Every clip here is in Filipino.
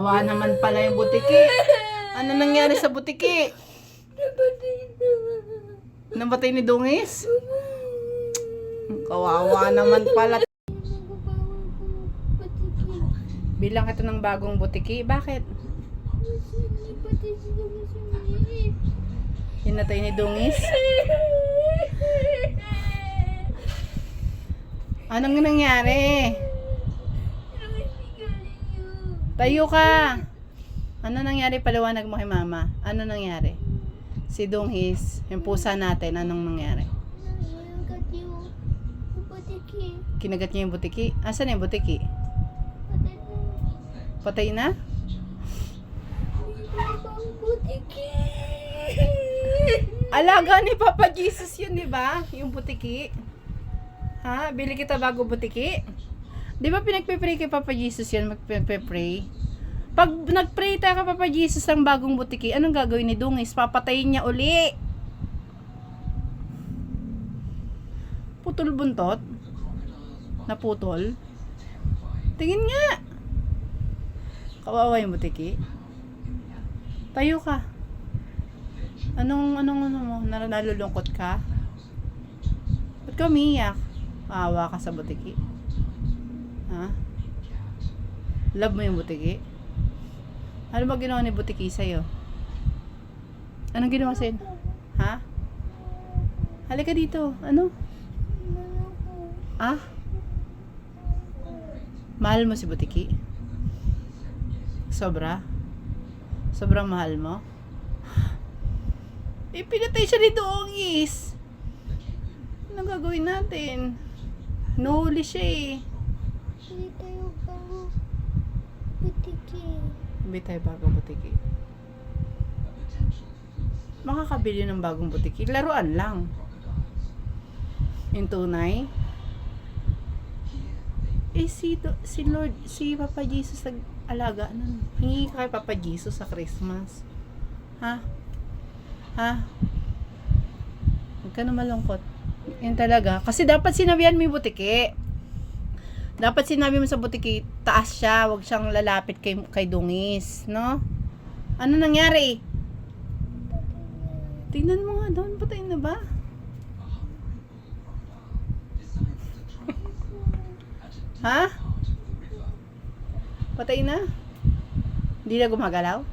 Kawawa naman pala yung butiki. Ano nangyari sa butiki? Nabatay ni Dungis? Kawawa naman pala. Bilang ito ng bagong butiki. Bakit? Hinatay ni Dungis? Anong nangyari? Tayo ka. Ano nangyari? Paliwanag mo kay mama. Ano nangyari? Si Donghis, yung pusa natin, anong nangyari? Kinagat niya yung butiki. Asan yung butiki? Patay na? Alaga ni Papa Jesus yun, di ba? Yung butiki. Ha? Bili kita bago butiki? Di ba pinagpe-pray kay Papa Jesus yun? Magpe-pray. Pag nag-pray tayo kay Papa Jesus ng bagong butiki, anong gagawin ni Dungis? Papatayin niya uli. Putol buntot? Naputol? Tingin nga. Kawawa yung butiki. Tayo ka. Anong mo? Nalulungkot ka? Ba't ka umiyak? Maawa ka sa butiki. Ha? Love mo yung butiki? Ano ba ginawa ni butiki sa'yo? Anong ginawa sa'yo? Ha? Halika dito. Ano? Ah? Mahal mo si butiki? Sobra? Sobrang mahal mo? Pinatay siya ni Dungis. Anong gagawin natin? Nahuli siya eh. Hindi tayo bago butiki. Hindi tayo bagong butiki. Makakabili ng bagong butiki. Laruan lang. Yung tunay. Si Lord, si Papa Jesus nag-alaga. Ano? Hingi ka kay Papa Jesus sa Christmas. Ha? Ha? Huwag ka na malungkot. Yan talaga. Kasi dapat sinabihan mo yung butiki. Dapat sinabi mo sa butiki, taas siya, wag siyang lalapit kay Dungis, no? Ano nangyari? Tingnan mo nga doon, patay na ba? Ha? Patay na? Hindi na gumagalaw?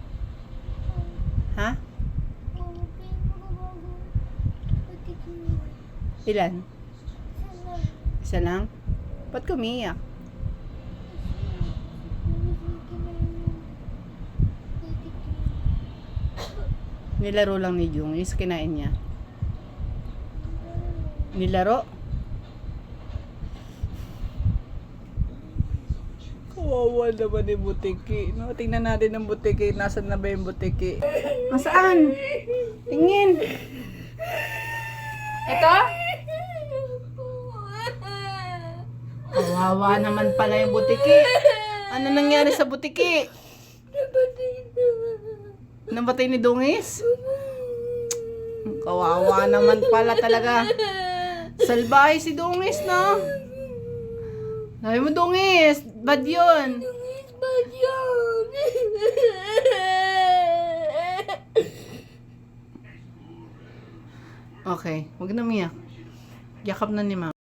Ha? Ilan? Isa lang? Ba't kumiyak? Nilaro lang ni Jung. Yung kinain niya. Nilaro? Kawawa naman yung butiki. No? Tingnan natin ang butiki. Nasaan na ba yung butiki? Nasaan? Tingin. Ito? Kawawa naman pala yung butiki. Ano nangyari sa butiki? Nabatay ni Dungis? Kawawa naman pala talaga. Salbahe si Dungis, no? Sabi mo, Dungis, bad yun. Dungis, bad yun. Okay, huwag na umiyak. Yakap na ni Mama.